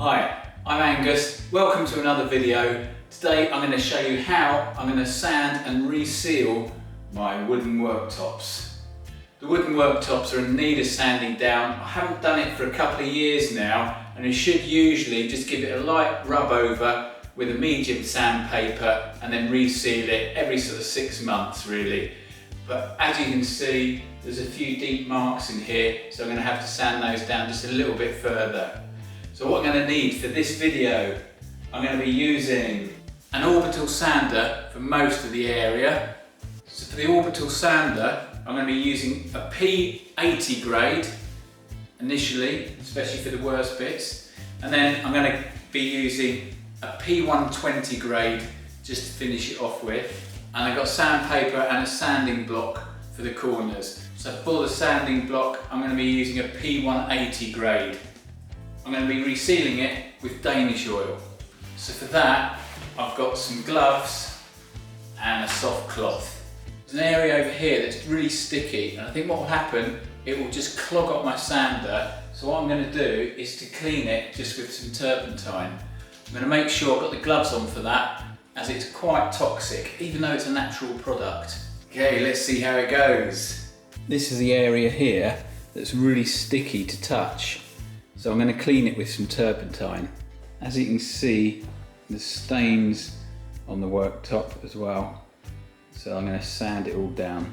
Hi, I'm Angus. Welcome to another video. Today I'm going to show you how I'm going to sand and reseal my wooden worktops. The wooden worktops are in need of sanding down. I haven't done it for a couple of years now, and you should usually just give it a light rub over with a medium sandpaper and then reseal it every sort of 6 months really. But as you can see, there's a few deep marks in here, so I'm going to have to sand those down just a little bit further. So what I'm going to need for this video, I'm going to be using an orbital sander for most of the area. So for the orbital sander, I'm going to be using a P80 grade initially, especially for the worst bits. And then I'm going to be using a P120 grade just to finish it off with. And I've got sandpaper and a sanding block for the corners. So for the sanding block, I'm going to be using a P180 grade. I'm going to be resealing it with Danish oil. So for that, I've got some gloves and a soft cloth. There's an area over here that's really sticky, and I think what will happen, it will just clog up my sander. So what I'm going to do is to clean it just with some turpentine. I'm going to make sure I've got the gloves on for that, as it's quite toxic, even though it's a natural product. Okay, let's see how it goes. This is the area here that's really sticky to touch. So I'm going to clean it with some turpentine. As you can see, there's stains on the worktop as well. So I'm going to sand it all down.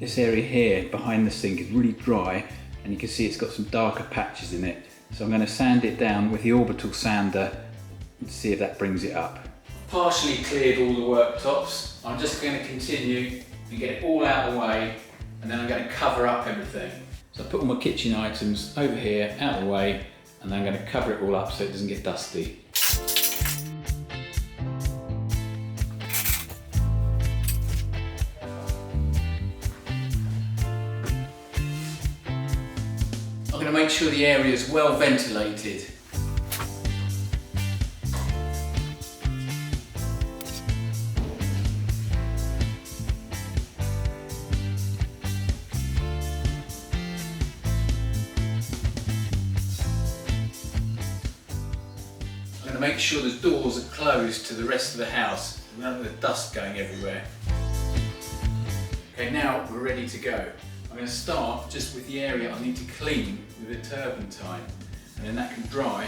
This area here behind the sink is really dry, and you can see it's got some darker patches in it. So I'm going to sand it down with the orbital sander and see if that brings it up. I've partially cleared all the worktops. I'm just going to continue and get it all out of the way, and then I'm going to cover up everything. So I put all my kitchen items over here, out of the way, and then I'm going to cover it all up so it doesn't get dusty. I'm going to make sure the area is well ventilated. I'm going to make sure the doors are closed to the rest of the house, none of the dust going everywhere. Okay, now we're ready to go. I'm going to start just with the area I need to clean with a turpentine, and then that can dry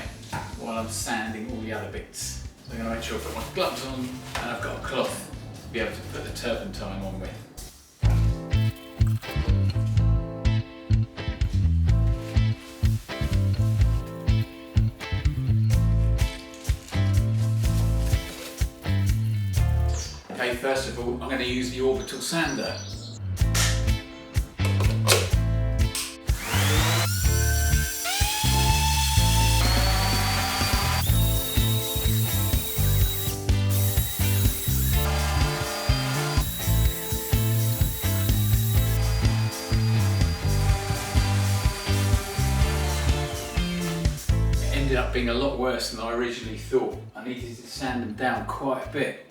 while I'm sanding all the other bits. So I'm going to make sure I've got my gloves on and I've got a cloth to be able to put the turpentine on with. Okay, first of all, I'm going to use the orbital sander. It ended up being a lot worse than I originally thought. I needed to sand them down quite a bit.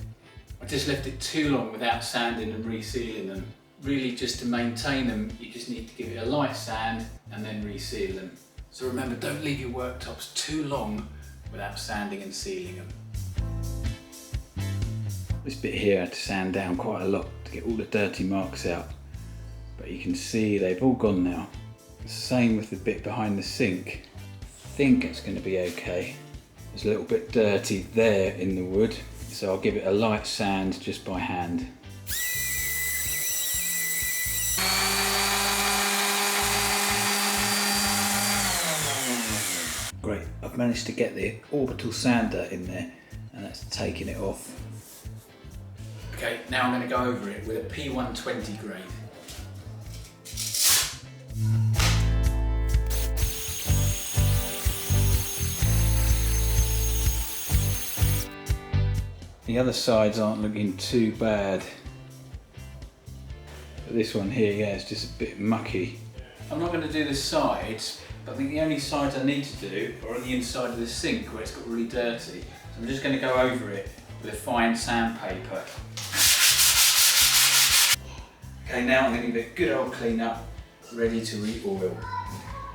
I just left it too long without sanding and resealing them. Really, just to maintain them, you just need to give it a light sand and then reseal them. So remember, don't leave your worktops too long without sanding and sealing them. This bit here I had to sand down quite a lot to get all the dirty marks out. But you can see they've all gone now. The same with the bit behind the sink. I think it's going to be okay. There's a little bit dirty there in the wood. So I'll give it a light sand just by hand. Great, I've managed to get the orbital sander in there, and that's taking it off. Okay, now I'm going to go over it with a P120 grade. The other sides aren't looking too bad. But this one here, yeah, it's just a bit mucky. I'm not going to do the sides, but I think the only sides I need to do are on the inside of the sink where it's got really dirty. So I'm just going to go over it with a fine sandpaper. Okay, now I'm going to give it a good old clean up, ready to re-oil.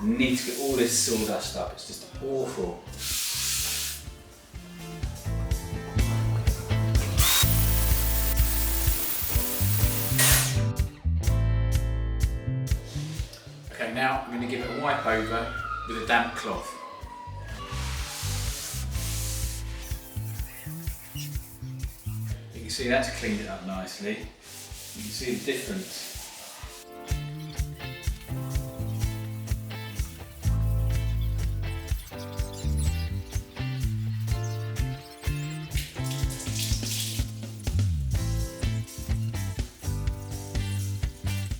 Need to get all this sawdust up, it's just awful. Okay, now I'm going to give it a wipe over with a damp cloth. You can see that's cleaned it up nicely. You can see the difference.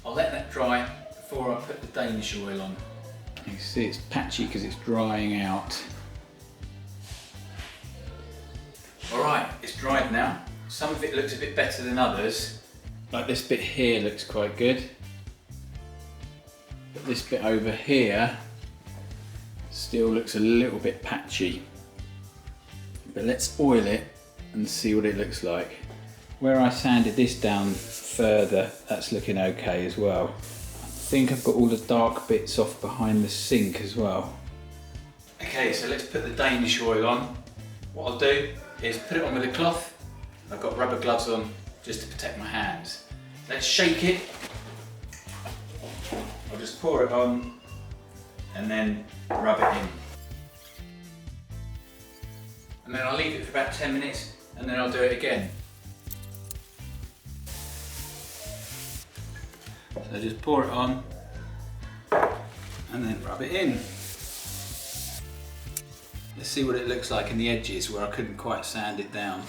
I'll let that dry before I put the Danish oil on. You can see it's patchy because it's drying out. Alright, it's dried now. Some of it looks a bit better than others. Like this bit here looks quite good. But this bit over here still looks a little bit patchy. But let's oil it and see what it looks like. Where I sanded this down further, that's looking okay as well. I think I've got all the dark bits off behind the sink as well. Okay, so let's put the Danish oil on. What I'll do is put it on with a cloth. I've got rubber gloves on just to protect my hands. Let's shake it. I'll just pour it on and then rub it in. And then I'll leave it for about 10 minutes and then I'll do it again. So just pour it on and then rub it in. Let's see what it looks like in the edges where I couldn't quite sand it down.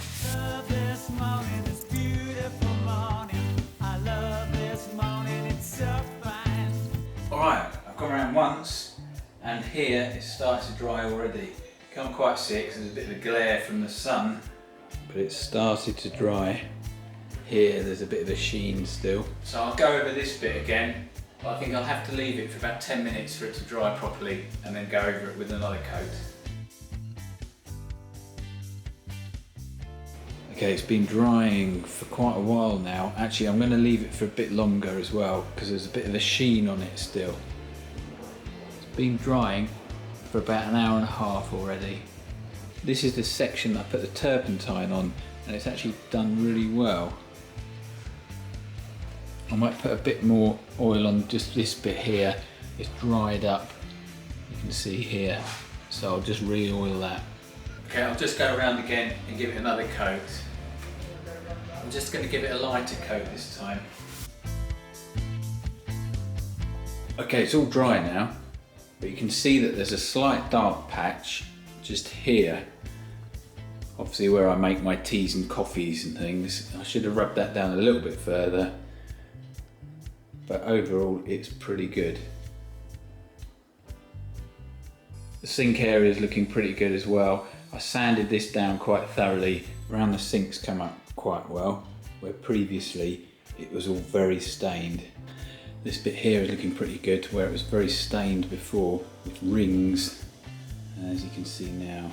This morning is beautiful morning. I love this morning, it's so fine. Alright, I've gone around once and here it's started to dry already. Can't quite see it because there's a bit of a glare from the sun, but it's started to dry. Here there's a bit of a sheen still. So I'll go over this bit again, but I think I'll have to leave it for about 10 minutes for it to dry properly and then go over it with another coat. Okay, it's been drying for quite a while now. Actually, I'm going to leave it for a bit longer as well because there's a bit of a sheen on it still. It's been drying for about an hour and a half already. This is the section I put the turpentine on and it's actually done really well. I might put a bit more oil on just this bit here. It's dried up, you can see here. So I'll just re-oil that. Okay, I'll just go around again and give it another coat. I'm just going to give it a lighter coat this time. Okay, it's all dry now, but you can see that there's a slight dark patch just here. Obviously where I make my teas and coffees and things. I should have rubbed that down a little bit further, but overall it's pretty good. The sink area is looking pretty good as well. I sanded this down quite thoroughly. Around the sinks come up quite well, where previously it was all very stained. This bit here is looking pretty good, where it was very stained before with rings. And as you can see now,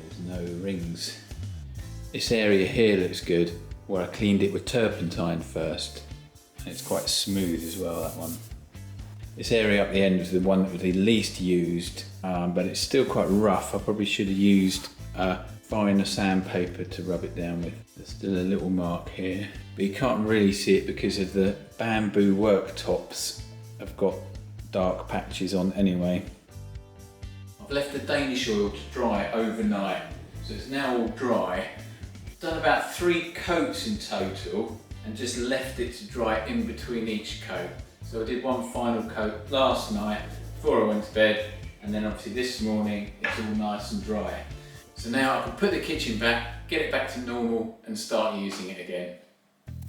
there's no rings. This area here looks good, where I cleaned it with turpentine first. And it's quite smooth as well, that one. This area up the end was the one that was the least used, but it's still quite rough. I probably should have used finer sandpaper to rub it down with. There's still a little mark here, but you can't really see it because of the bamboo worktops have got dark patches on anyway. I've left the Danish oil to dry overnight, so it's now all dry. Done about 3 coats in total and just left it to dry in between each coat. So I did one final coat last night before I went to bed, and then obviously this morning it's all nice and dry. So now I can put the kitchen back, get it back to normal and start using it again.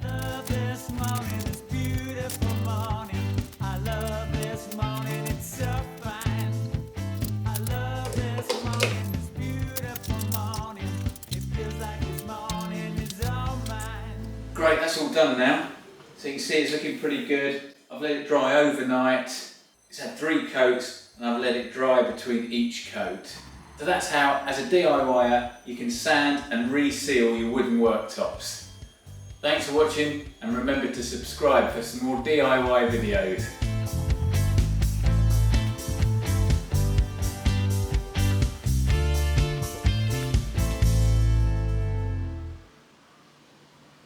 Love this morning, it's beautiful morning. I love this morning, it's so fine. I love this morning, it's beautiful morning. It feels like this morning is all mine. Great, that's all done now. So you can see it's looking pretty good. I've let it dry overnight. It's had 3 coats and I've let it dry between each coat. So that's how, as a DIYer, you can sand and reseal your wooden worktops. Thanks for watching and remember to subscribe for some more DIY videos.